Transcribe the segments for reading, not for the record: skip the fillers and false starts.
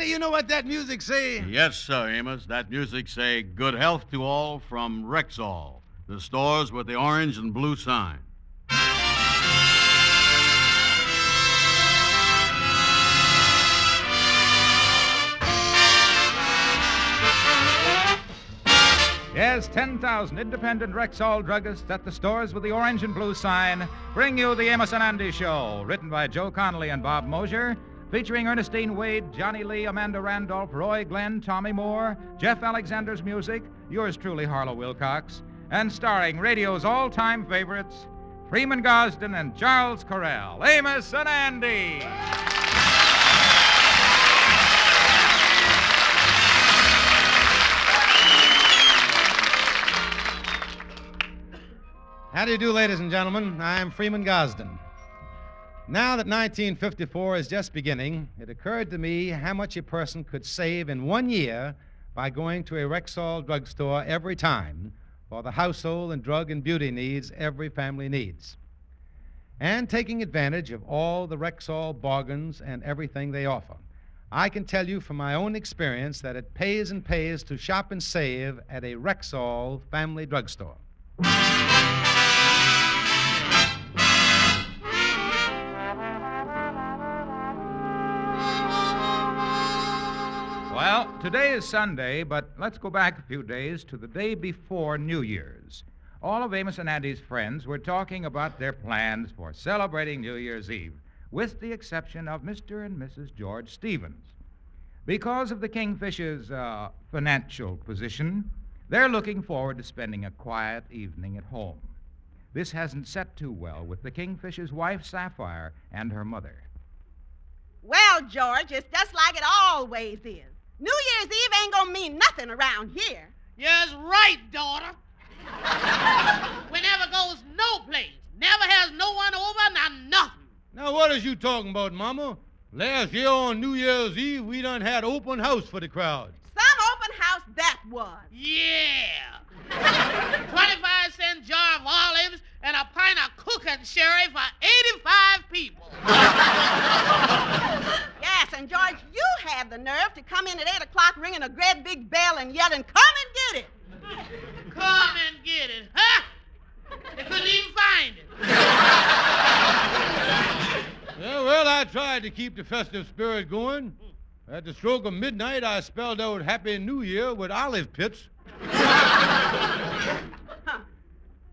Andy, you know what that music say? Yes, sir, Amos. That music say good health to all from Rexall, the stores with the orange and blue sign. Yes, 10,000 independent Rexall druggists at the stores with the orange and blue sign bring you the Amos and Andy Show, written by Joe Connolly and Bob Mosier, featuring Ernestine Wade, Johnny Lee, Amanda Randolph, Roy Glenn, Tommy Moore, Jeff Alexander's music, yours truly, Harlow Wilcox, and starring radio's all-time favorites, Freeman Gosden and Charles Correll. Amos and Andy! How do you do, ladies and gentlemen? I'm Freeman Gosden. Now that 1954 is just beginning, it occurred to me how much a person could save in 1 year by going to a Rexall drugstore every time for the household and drug and beauty needs every family needs, and taking advantage of all the Rexall bargains and everything they offer. I can tell you from my own experience that it pays and pays to shop and save at a Rexall family drugstore. Well, today is Sunday, but let's go back a few days to the day before New Year's. All of Amos and Andy's friends were talking about their plans for celebrating New Year's Eve, with the exception of Mr. and Mrs. George Stevens. Because of the Kingfishers' financial position, they're looking forward to spending a quiet evening at home. This hasn't set too well with the Kingfishers' wife, Sapphire, and her mother. Well, George, it's just like it always is. New Year's Eve ain't gonna mean nothing around here. Yes, right, daughter. We never goes no place. Never has no one over, not nothing. Now, what is you talking about, Mama? Last year on New Year's Eve, we done had open house for the crowd. Some open house that was. Yeah. 25-cent jar of olives and a pint of cooking sherry for 85 people. Yes, and George, you had the nerve to come in at 8 o'clock ringing a great big bell and yelling, "Come and get it!" Come and get it, huh? They couldn't even find it. Yeah, well, I tried to keep the festive spirit going. At the stroke of midnight, I spelled out Happy New Year with olive pits.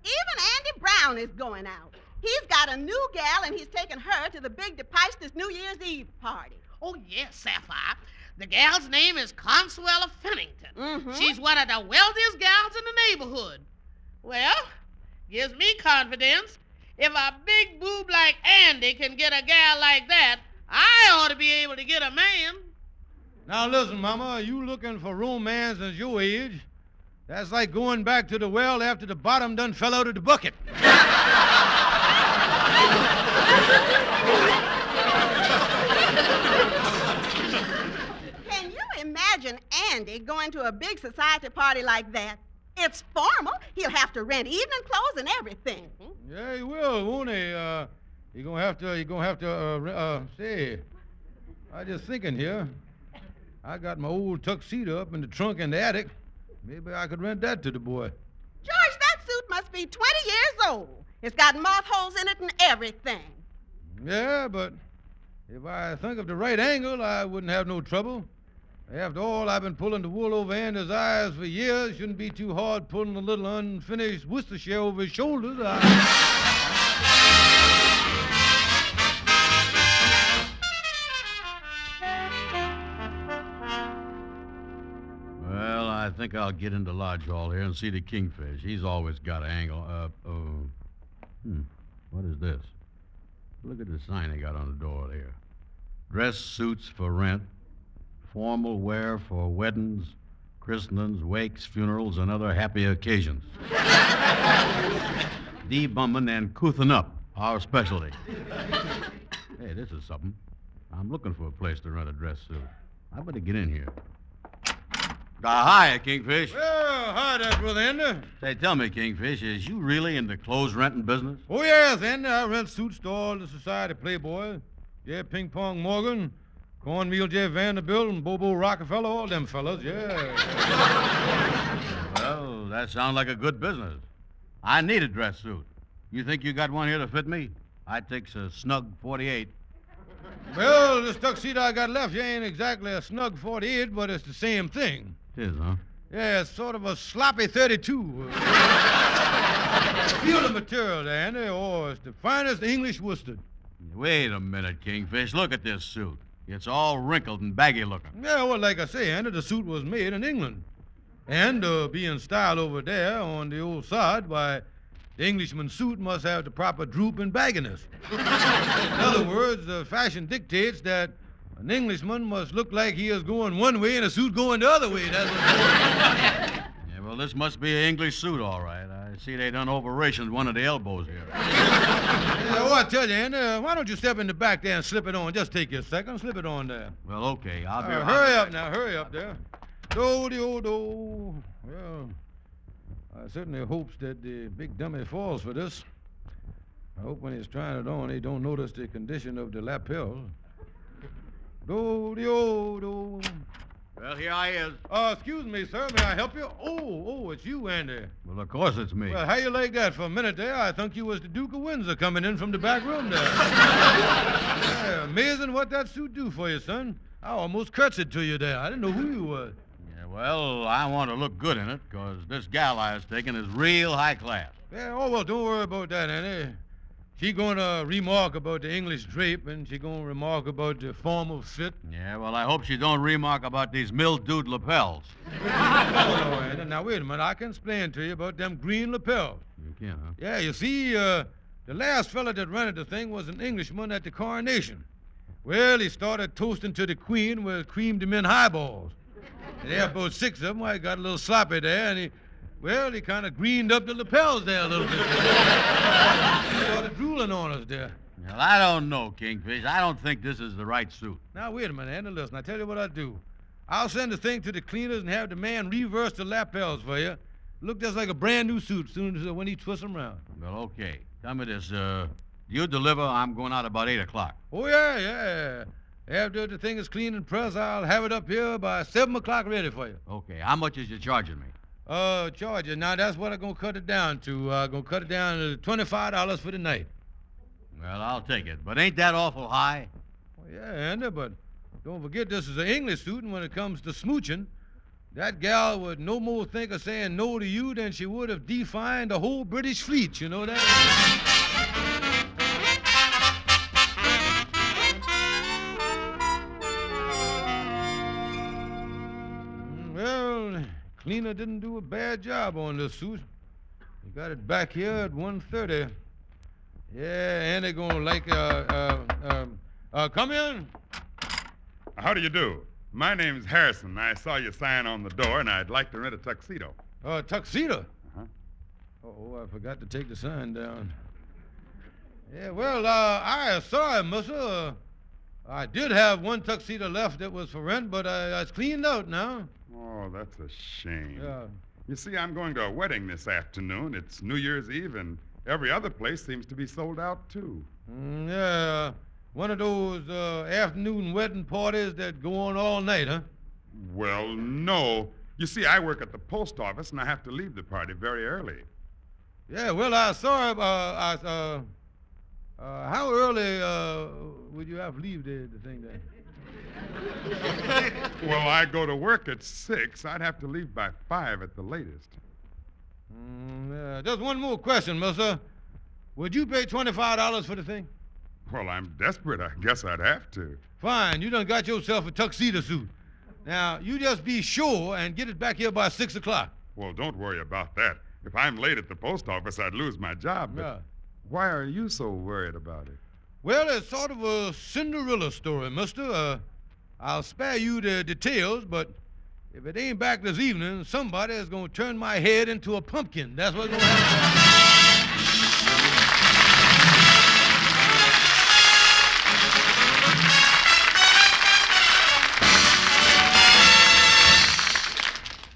Even Andy Brown is going out. He's got a new gal, and he's taking her to the big DePeistis New Year's Eve party. Oh, yes, Sapphire. The gal's name is Consuela Fennington. Mm-hmm. She's one of the wealthiest gals in the neighborhood. Well, gives me confidence. If a big boob like Andy can get a gal like that, I ought to be able to get a man. Now, listen, Mama, you looking for romance at your age? That's like going back to the well after the bottom done fell out of the bucket. Can you imagine Andy going to a big society party like that? It's formal. He'll have to rent evening clothes and everything. Yeah, he will, won't he? You're gonna have to, say, I just thinking here. I got my old tuxedo up in the trunk in the attic. Maybe I could rent that to the boy. George, that suit must be 20 years old. It's got moth holes in it and everything. Yeah, but if I think of the right angle, I wouldn't have no trouble. After all, I've been pulling the wool over Andy's eyes for years. Shouldn't be too hard pulling a little unfinished Worcestershire over his shoulders. Well, I think I'll get into Lodge Hall here and see the Kingfish. He's always got an angle. What is this? Look at the sign they got on the door there. Dress suits for rent. Formal wear for weddings, christenings, wakes, funerals, and other happy occasions. Debumming and couthing up, our specialty. Hey, this is something. I'm looking for a place to rent a dress suit. I better get in here. Hi, Kingfish. Well, hi there, Brother Andy. Say, tell me, Kingfish, is you really in the clothes renting business? Oh, yes, Andy. I rent suits to all the society playboys. Yeah, Ping Pong Morgan, Cornmeal J. Vanderbilt and Bobo Rockefeller, all them fellas, yeah. Well, that sounds like a good business. I need a dress suit. You think you got one here to fit me? I takes a snug 48. Well, this tuxedo I got left here ain't exactly a snug 48, but it's the same thing. It is, huh? Yeah, it's sort of a sloppy 32. Feel the material there, Andy. Oh, it's the finest English worsted. Wait a minute, Kingfish. Look at this suit. It's all wrinkled and baggy looking. Yeah, well, like I say, Andy, the suit was made in England. And being styled over there on the old side, why, the Englishman's suit must have the proper droop and bagginess. In other words, the fashion dictates that an Englishman must look like he is going one way and a suit going the other way. That's what Yeah, well, this must be an English suit, all right. I see they done operations one of the elbows here. Oh, I tell you, Andy, why don't you step in the back there and slip it on? Just take you a second. Slip it on there. Well, okay. I'll be right Hurry back. up now. Hurry up there. Do-de-o-do. Well, I certainly hopes that the big dummy falls for this. I hope when he's trying it on, he don't notice the condition of the lapel. Do-de-o-do. Well, here I is. Excuse me, sir. May I help you? Oh, it's you, Andy. Well, of course it's me. Well, how you like that? For a minute there, I think you was the Duke of Windsor coming in from the back room there. Yeah, amazing what that suit do for you, son. I almost curtsied to you there. I didn't know who you was. Yeah, well, I want to look good in it, because this gal I was taking is real high class. Yeah, oh, well, don't worry about that, Andy. She gonna remark about the English drape, and she gonna remark about the formal fit. Yeah, well, I hope she don't remark about these mildewed lapels. Oh, no, Andy. Now, wait a minute. I can explain to you about them green lapels. You can, huh? Yeah, you see, the last fella that rented the thing was an Englishman at the coronation. Well, he started toasting to the Queen with cream de mint highballs. And there about 6 of them. I got a little sloppy there, and he kind of greened up the lapels there a little bit. He started drooling on us there. Well, I don't know, Kingfish. I don't think this is the right suit. Now, wait a minute, Andy. Listen, I tell you what I'll do. I'll send the thing to the cleaners and have the man reverse the lapels for you. Look just like a brand new suit soon as when he twists them around. Well, okay. Tell me this, do you deliver? I'm going out about 8 o'clock. Oh, yeah. After the thing is clean and pressed, I'll have it up here by 7 o'clock ready for you. Okay. How much is you charging me? Charge you. Now, that's what I'm going to cut it down to. I'm going to cut it down to $25 for the night. Well, I'll take it. But ain't that awful high? Well, yeah, Andy, but don't forget this is an English suit, and when it comes to smooching, that gal would no more think of saying no to you than she would have defined the whole British fleet. You know that? Well, cleaner didn't do a bad job on this suit. He got it back here at 1:30. Yeah, and they're gonna like come in. How do you do? My name's Harrison. I saw your sign on the door, and I'd like to rent a tuxedo. Tuxedo. Uh-huh. Oh, I forgot to take the sign down. Yeah, well, I sorry, mister. I did have one tuxedo left that was for rent, but it's cleaned out now. Oh, that's a shame. Yeah. You see, I'm going to a wedding this afternoon. It's New Year's Eve, and every other place seems to be sold out, too. Yeah, one of those afternoon wedding parties that go on all night, huh? Well, no. You see, I work at the post office, and I have to leave the party very early. Yeah, well, I'm sorry. How early would you have to leave the thing there? Well, I go to work at 6. I'd have to leave by 5 at the latest. Yeah. Just one more question, mister. Would you pay $25 for the thing? Well, I'm desperate. I guess I'd have to. Fine. You done got yourself a tuxedo suit. Now, you just be sure and get it back here by 6 o'clock. Well, don't worry about that. If I'm late at the post office, I'd lose my job. But Yeah. why are you so worried about it? Well, it's sort of a Cinderella story, mister. I'll spare you the details, but if it ain't back this evening, somebody is going to turn my head into a pumpkin. That's what's going to happen.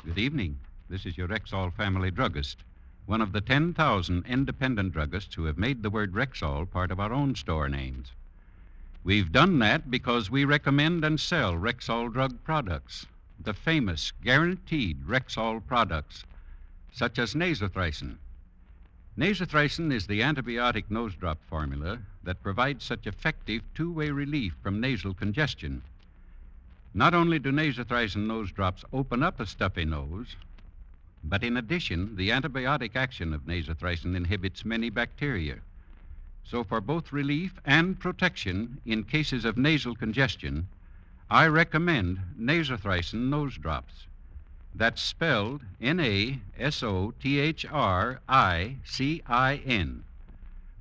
Good evening. This is your Rexall family druggist, one of the 10,000 independent druggists who have made the word Rexall part of our own store names. We've done that because we recommend and sell Rexall drug products, the famous guaranteed Rexall products, such as nasothricin. Nasothricin is the antibiotic nose drop formula that provides such effective two-way relief from nasal congestion. Not only do nasothricin nose drops open up a stuffy nose, but in addition, the antibiotic action of nasothricin inhibits many bacteria. So for both relief and protection in cases of nasal congestion, I recommend nasothricin nose drops. That's spelled Nasothricin.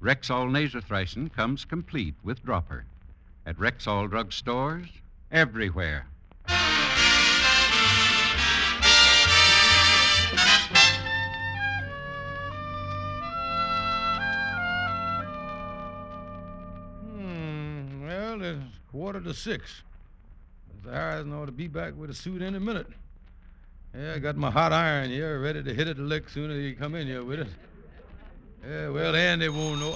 Rexall nasothricin comes complete with dropper at Rexall drug stores everywhere. Well, it's 5:45. Mr. Harrison ought to be back with a suit any minute. Yeah, I got my hot iron here, ready to hit it a lick soon as he come in here with it. Yeah, well, Andy won't know.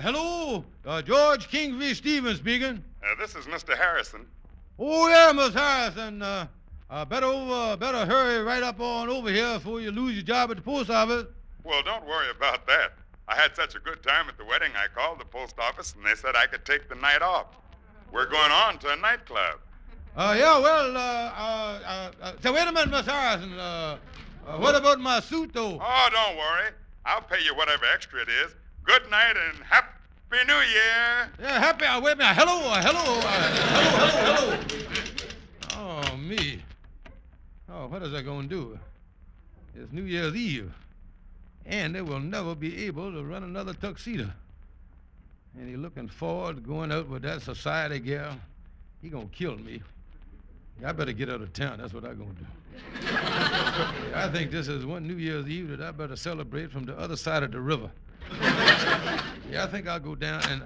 Hello, George Kingfish Stevens speaking. This is Mr. Harrison. Oh yeah, Miss Harrison. Better hurry right up on over here before you lose your job at the post office. Well, don't worry about that. I had such a good time at the wedding, I called the post office, and they said I could take the night off. We're going on to a nightclub. So wait a minute, Miss Harrison. What about my suit, though? Oh, don't worry. I'll pay you whatever extra it is. Good night and Happy New Year. Yeah, happy. Wait a minute. Hello. Oh, me. Oh, what is that going to do? It's New Year's Eve, and they will never be able to run another tuxedo. And he looking forward to going out with that society gal. He gonna kill me. I better get out of town. That's what I'm gonna do. I think this is one New Year's Eve that I better celebrate from the other side of the river. Yeah, I think I'll go down and.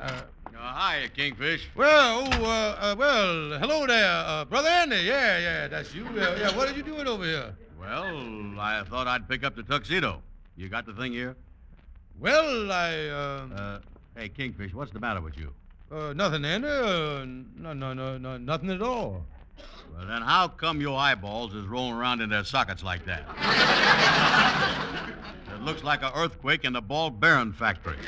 Hi, Kingfish. Well, hello there, Brother Andy. Yeah, that's you. Yeah, what are you doing over here? Well, I thought I'd pick up the tuxedo. You got the thing here? Well, Hey, Kingfish, what's the matter with you? Nothing, Andy. No, nothing at all. Well, then how come your eyeballs is rolling around in their sockets like that? It looks like an earthquake in the ball bearing factory.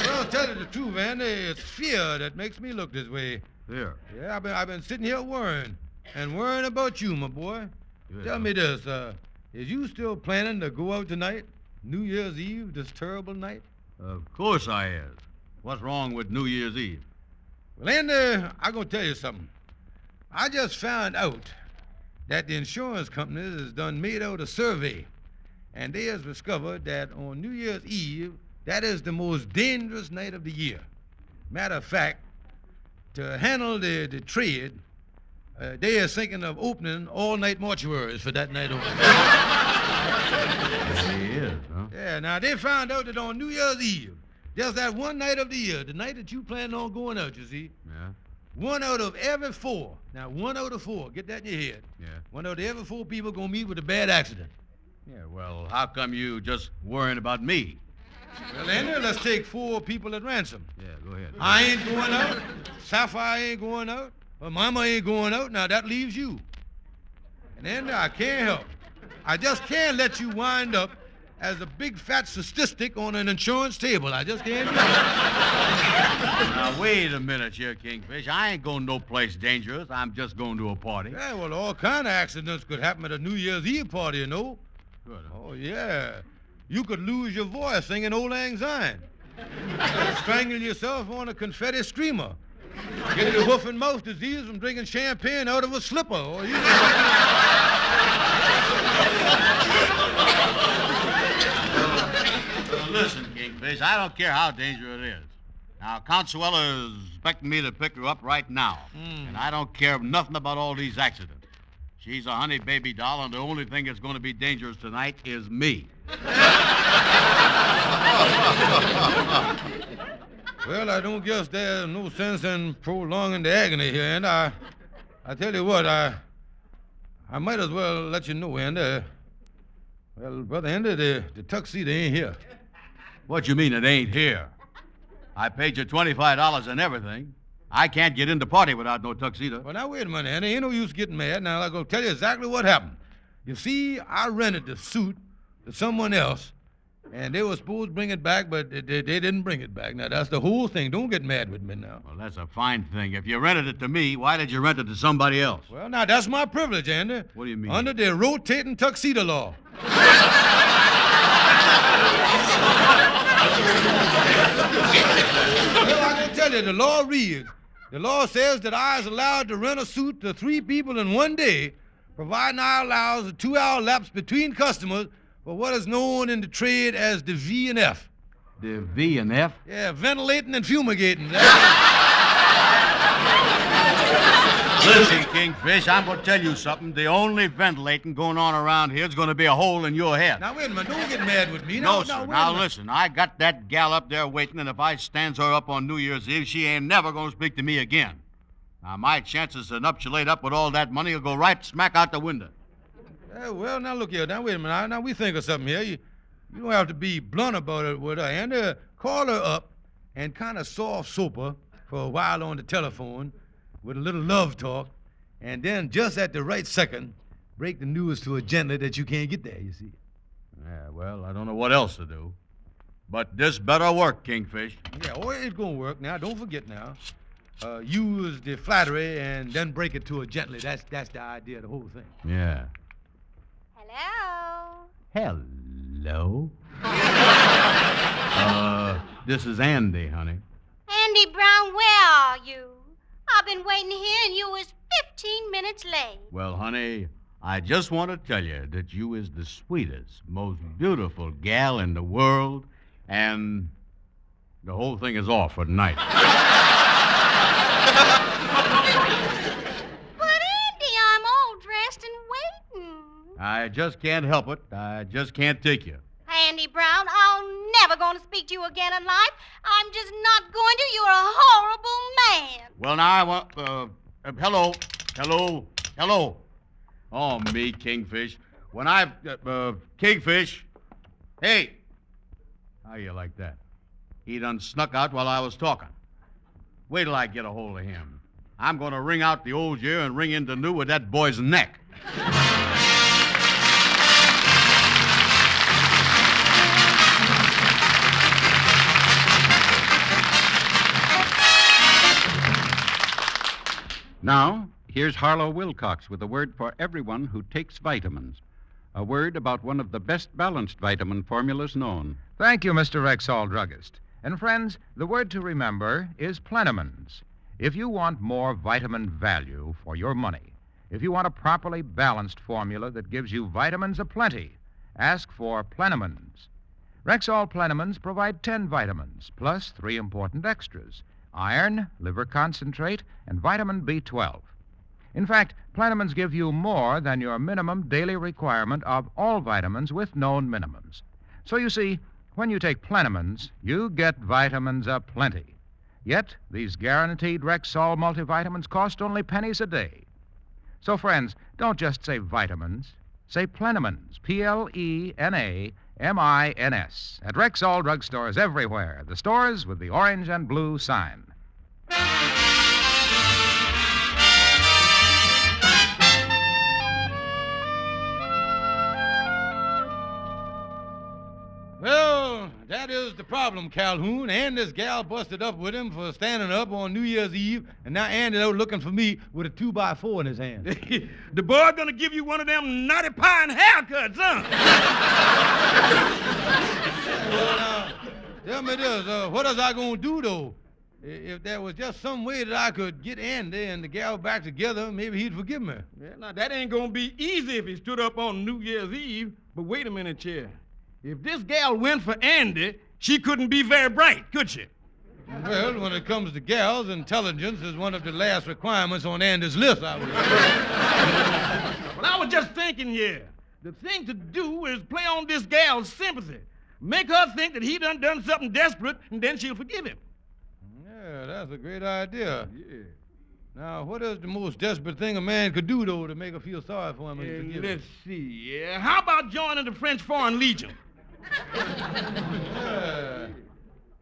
Well, tell you the truth, Andy, it's fear that makes me look this way. Here. Yeah, I've been sitting here worrying about you, my boy. Good. Tell me this, is you still planning to go out tonight? New Year's Eve, this terrible night? Of course I is. What's wrong with New Year's Eve? Well, Andy, I'm going to tell you something. I just found out that the insurance companies has done made out a survey, and they has discovered that on New Year's Eve, that is the most dangerous night of the year. Matter of fact, to handle the trade, they is thinking of opening all-night mortuaries for that night only. He is, huh? Yeah, now they found out that on New Year's Eve, just that one night of the year, the night that you plan on going out, you see, Yeah? 1 out of every 4, now 1 out of 4, get that in your head. Yeah. 1 out of every 4 people gonna meet with a bad accident. Yeah, well, how come you just worrying about me? Well, Andy, let's take 4 people at ransom. Yeah, go ahead. I ain't going out, Sapphire ain't going out, her mama ain't going out, now that leaves you. And Andy, I can't help. I just can't let you wind up as a big fat statistic on an insurance table. I just can't do it. Now, wait a minute here, Kingfish. I ain't going no place dangerous. I'm just going to a party. Yeah, well, all kind of accidents could happen at a New Year's Eve party, you know. Good. Huh? Oh, yeah. You could lose your voice singing Old Lang Syne. Strangle yourself on a confetti streamer. Get the hoof and mouth disease from drinking champagne out of a slipper. Or you Listen, Kingfish, I don't care how dangerous it is. Now, Consuela is expecting me to pick her up right now. And I don't care nothing about all these accidents. She's a honey baby doll, and the only thing that's going to be dangerous tonight is me. Well, I don't guess there's no sense in prolonging the agony here, and I tell you what, I might as well let you know, Andy. Well, Brother Andy, the tuxedo ain't here. What you mean it ain't here? I paid you $25 and everything. I can't get in the party without no tuxedo. Well, now, wait a minute, Andy. Ain't no use getting mad. Now, I'm going to tell you exactly what happened. You see, I rented the suit to someone else, and they were supposed to bring it back, but they didn't bring it back. Now, that's the whole thing. Don't get mad with me now. Well, that's a fine thing. If you rented it to me, why did you rent it to somebody else? Well, now, that's my privilege, Andy. What do you mean? Under the rotating tuxedo law. Well, I'm going to tell you, the law reads, the law says that I is allowed to rent a suit to 3 people in one day, providing I allows a 2-hour lapse between customers for what is known in the trade as the V and F. The V and F? Yeah, ventilating and fumigating. Listen, Kingfish, I'm going to tell you something. The only ventilating going on around here is going to be a hole in your head. Now, wait a minute. Don't get mad with me. No, sir. Wait a Now, minute. listen. I got that gal up there waiting, and if I stands her up on New Year's Eve, she ain't never going to speak to me again. Now, my chances to nuptiate up with all that money will go right smack out the window. Well, now, look here. Now, wait a minute. Now, we think of something here. You don't have to be blunt about it with her. And call her up and kind of soft soap her for a while on the telephone with a little love talk, and then just at the right second, break the news to her gently that you can't get there, you see. Yeah, well, I don't know what else to do. But this better work, Kingfish. Yeah, it's going to work now. Don't forget now. Use the flattery and then break it to her gently. That's the idea of the whole thing. Yeah. Hello? Hello? This is Andy, honey. Andy Brown, where are you? I've been waiting here and you was 15 minutes late. Well, honey, I just want to tell you that you is the sweetest, most beautiful gal in the world, and the whole thing is off for tonight. But Andy, I'm all dressed and waiting. I just can't help it. I just can't take you. Andy Brown, I'm never going to speak to you again in life. I'm just not going to. You're a horrible man. Well, now I want, hello. Oh, me, Kingfish. When Kingfish, hey. How you like that? He done snuck out while I was talking. Wait till I get a hold of him. I'm going to ring out the old year and ring in the new with that boy's neck. Now, here's Harlow Wilcox with a word for everyone who takes vitamins. A word about one of the best balanced vitamin formulas known. Thank you, Mr. Rexall Druggist. And friends, the word to remember is Plenamins. If you want more vitamin value for your money, if you want a properly balanced formula that gives you vitamins aplenty, ask for Plenamins. Rexall Plenamins provide 10 vitamins, plus 3 important extras: iron, liver concentrate, and vitamin B12. In fact, Plenamins give you more than your minimum daily requirement of all vitamins with known minimums. So you see, when you take Plenamins, you get vitamins aplenty. Yet, these guaranteed Rexall multivitamins cost only pennies a day. So, friends, don't just say vitamins. Say Plenamins, Plenamins, at Rexall drugstores everywhere, the stores with the orange and blue sign. Well, that is the problem, Calhoun. And this gal busted up with him for standing up on New Year's Eve, and now Andy out looking for me with a 2x4 in his hand. The boy gonna give you one of them naughty pine haircuts, huh? Well, now, tell me this, what is I gonna do, though? If there was just some way that I could get Andy and the gal back together, maybe he'd forgive me. Well, now, that ain't gonna be easy if he stood up on New Year's Eve. But wait a minute, Chair. If this gal went for Andy, she couldn't be very bright, could she? Well, when it comes to gals, intelligence is one of the last requirements on Andy's list, I would say. Well, I was just thinking here. The thing to do is play on this gal's sympathy. Make her think that he done something desperate, and then she'll forgive him. Yeah, that's a great idea. Yeah. Now, what is the most desperate thing a man could do, though, to make her feel sorry for him and forgive him? Let's see. How about joining the French Foreign Legion? Yeah.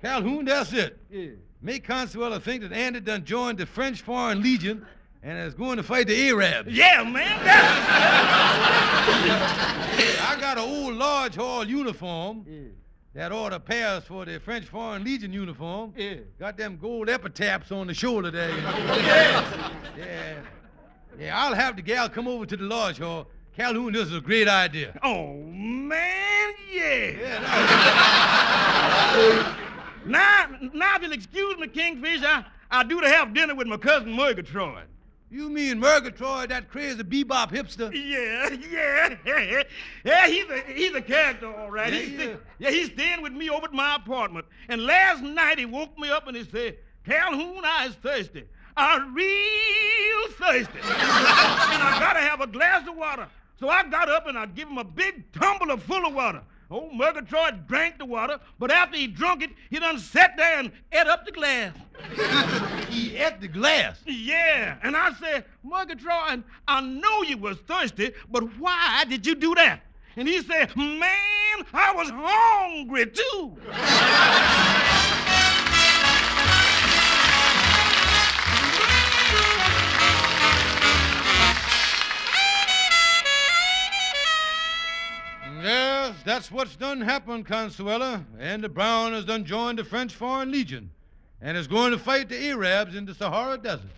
Calhoun, that's it. Yeah. Make Consuelo think that Andy done joined the French Foreign Legion and is going to fight the Arabs. Yeah, man, that's I got an old large hall uniform that ought to pass for the French Foreign Legion uniform. Yeah. Got them gold epitaphs on the shoulder there. Yeah. Yeah, I'll have the gal come over to the lodge hall. Calhoun, this is a great idea. Oh, man, yeah. Yeah, Now, if you'll excuse me, Kingfish, I do to have dinner with my cousin Murgatroyd. You mean Murgatroyd, that crazy bebop hipster? Yeah. Yeah, he's a character, all right. He's staying with me over at my apartment. And last night he woke me up and he said, Calhoun, I is thirsty. I'm real thirsty. And I gotta have a glass of water. So I got up and I give him a big tumbler full of water. Old Murgatroyd drank the water, but after he drunk it, he done sat there and ate up the glass. He ate the glass? Yeah, and I said, Murgatroyd, I know you was thirsty, but why did you do that? And he said, man, I was hungry too. Yes, that's what's done happened, Consuela. Andy Brown has done joined the French Foreign Legion and is going to fight the Arabs in the Sahara Desert.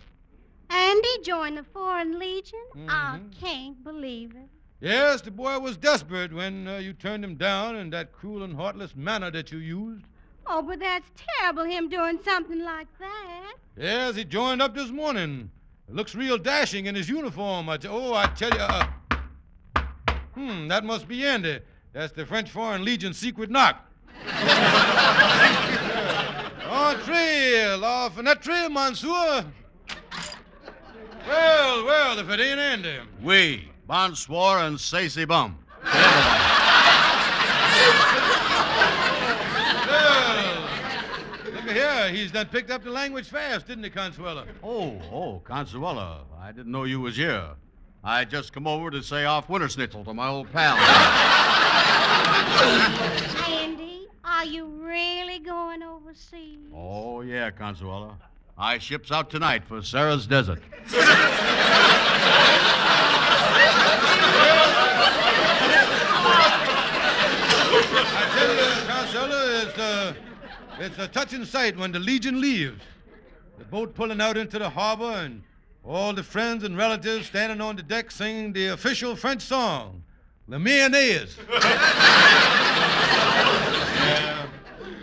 Andy joined the Foreign Legion? I Mhm. can't believe it. Yes, the boy was desperate when you turned him down in that cruel and heartless manner that you used. Oh, but that's terrible, him doing something like that. Yes, he joined up this morning. Looks real dashing in his uniform. I tell you, that must be Andy. That's the French Foreign Legion secret knock. Entree, la fenêtre, monsieur. Well, if it ain't Andy. Oui, bonsoir and c'est bum. Well, look here, he's done picked up the language fast, didn't he, Consuela? Oh, Consuela, I didn't know you was here. I just come over to say off winter schnitzel to my old pal. Andy, are you really going overseas? Oh, yeah, Consuela. I ships out tonight for Sarah's Desert. I tell you, Consuela, it's a touching sight when the Legion leaves. The boat pulling out into the harbor and all the friends and relatives standing on the deck singing the official French song, Le Mayonnaise.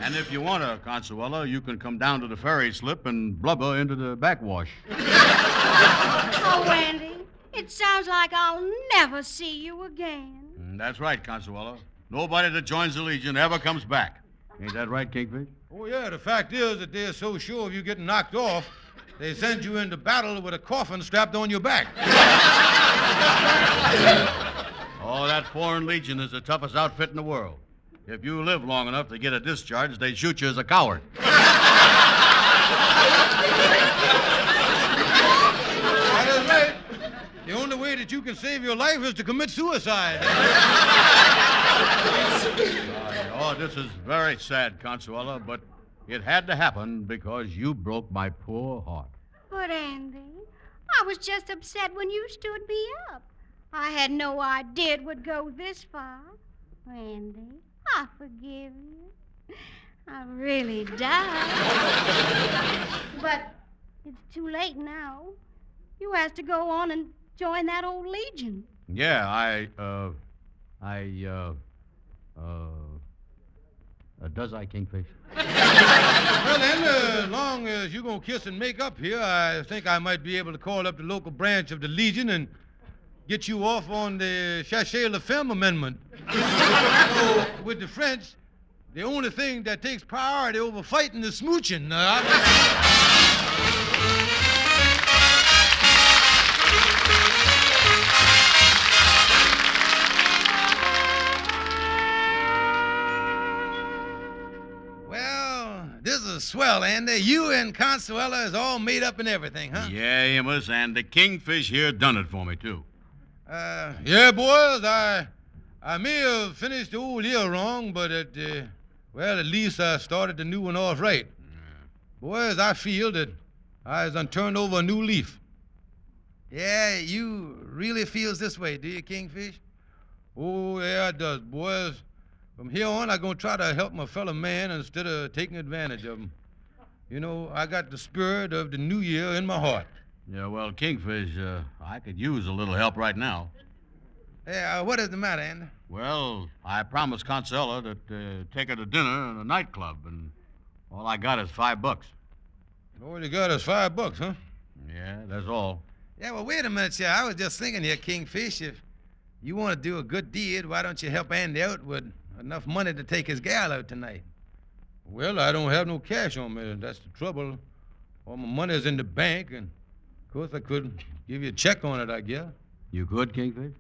And if you want to, Consuela, you can come down to the ferry slip and blubber into the backwash. Oh, Andy, it sounds like I'll never see you again. That's right, Consuela. Nobody that joins the Legion ever comes back. Ain't that right, Kingfish? Oh, yeah, the fact is that they're so sure of you getting knocked off, they send you into battle with a coffin strapped on your back. Oh, that Foreign Legion is the toughest outfit in the world. If you live long enough to get a discharge, they shoot you as a coward. That is right. The only way that you can save your life is to commit suicide. This is very sad, Consuela, but it had to happen because you broke my poor heart. But, Andy, I was just upset when you stood me up. I had no idea it would go this far. Andy, I forgive you. I really died. But it's too late now. You has to go on and join that old Legion. Yeah, does I, Kingfish? Well, then, as long as you're going to kiss and make up here, I think I might be able to call up the local branch of the Legion and get you off on the Cachet-la-Femme amendment. So, with the French, the only thing that takes priority over fighting is smooching. Well, this is swell, Andy. You and Consuela is all made up and everything, huh? Yeah, Amos, and the Kingfish here done it for me, too. Yeah, boys, I may have finished the old year wrong, but Well, at least I started the new one off right. Boys, I feel that I done turned over a new leaf. Yeah, you really feels this way, do you, Kingfish? Oh, yeah, it does, boys. From here on, I'm going to try to help my fellow man instead of taking advantage of him. You know, I got the spirit of the new year in my heart. Yeah, well, Kingfish, I could use a little help right now. Yeah, what is the matter, Andy? Well, I promised Consuela that take her to dinner in a nightclub, and all I got is $5. All you got is $5, huh? Yeah, that's all. Yeah, well, wait a minute, sir. I was just thinking here, Kingfish, if you want to do a good deed, why don't you help Andy out with enough money to take his gal out tonight? Well, I don't have no cash on me. That's the trouble. All my money's in the bank, and of course I could give you a check on it, I guess. You could, Kingfish?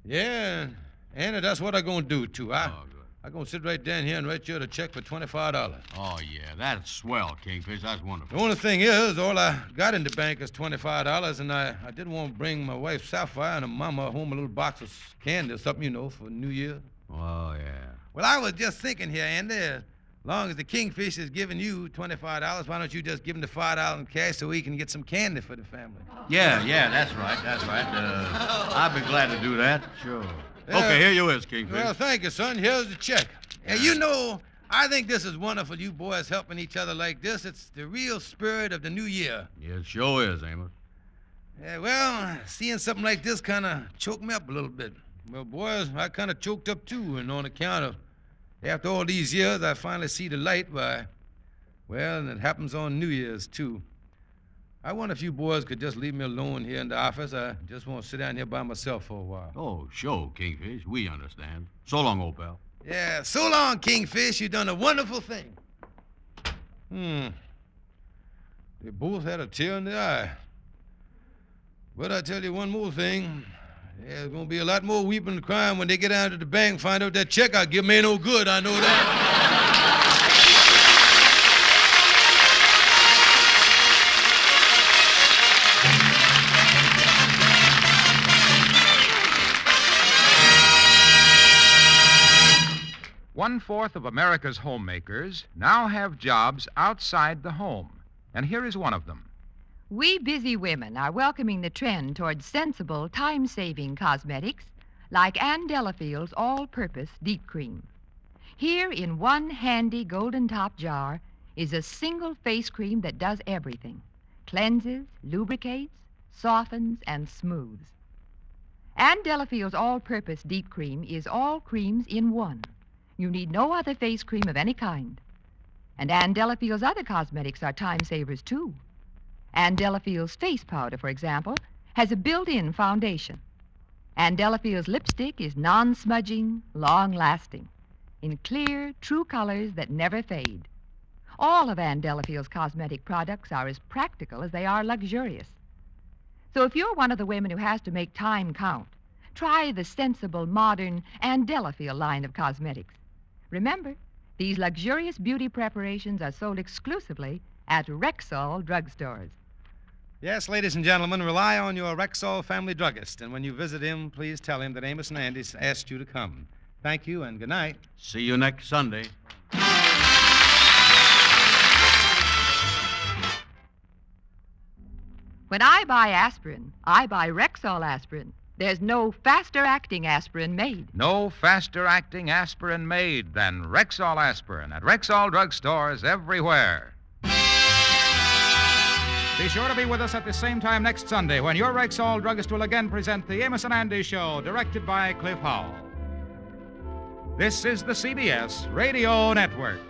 Yeah, Andy, that's what I'm going to do, too. Good. I'm going to sit right down here and write you a check for $25. Oh, yeah, that's swell, Kingfish. That's wonderful. The only thing is, all I got in the bank is $25, and I didn't want to bring my wife Sapphire and her mama home a little box of candy or something, you know, for New Year. Oh, yeah. Well, I was just thinking here, Andy, as long as the Kingfish is giving you $25, why don't you just give him the $5 in cash so he can get some candy for the family? Yeah, that's right. I'd be glad to do that. Sure. Okay, here you is, Kingfish. Well, thank you, son. Here's the check. Yeah, you know, I think this is wonderful, you boys helping each other like this. It's the real spirit of the new year. Yeah, it sure is, Amos. Yeah, well, seeing something like this kind of choked me up a little bit. Well, boys, I kind of choked up, too, and on account of after all these years, I finally see the light. Well, and it happens on New Year's, too. I wonder if you boys could just leave me alone here in the office. I just want to sit down here by myself for a while. Oh, sure, Kingfish. We understand. So long, old pal. Yeah, so long, Kingfish. You've done a wonderful thing. They both had a tear in the eye. But I tell you one more thing. There's going to be a lot more weeping and crying when they get down to the bank and find out that check I give them ain't no good. I know that. One-fourth of America's homemakers now have jobs outside the home. And here is one of them. We busy women are welcoming the trend towards sensible, time-saving cosmetics like Ann Delafield's all-purpose deep cream. Here in one handy golden top jar is a single face cream that does everything. Cleanses, lubricates, softens, and smooths. Ann Delafield's all-purpose deep cream is all creams in one. You need no other face cream of any kind. And Ann Delafield's other cosmetics are time savers, too. Ann Delafield's face powder, for example, has a built-in foundation. Ann Delafield's lipstick is non-smudging, long-lasting, in clear, true colors that never fade. All of Ann Delafield's cosmetic products are as practical as they are luxurious. So if you're one of the women who has to make time count, try the sensible, modern Ann Delafield line of cosmetics. Remember, these luxurious beauty preparations are sold exclusively at Rexall drugstores. Yes, ladies and gentlemen, rely on your Rexall family druggist. And when you visit him, please tell him that Amos and Andy asked you to come. Thank you and good night. See you next Sunday. When I buy aspirin, I buy Rexall aspirin. There's no faster-acting aspirin made. No faster-acting aspirin made than Rexall aspirin at Rexall drugstores everywhere. Be sure to be with us at the same time next Sunday when your Rexall druggist will again present the Amos and Andy Show, directed by Cliff Howell. This is the CBS Radio Network.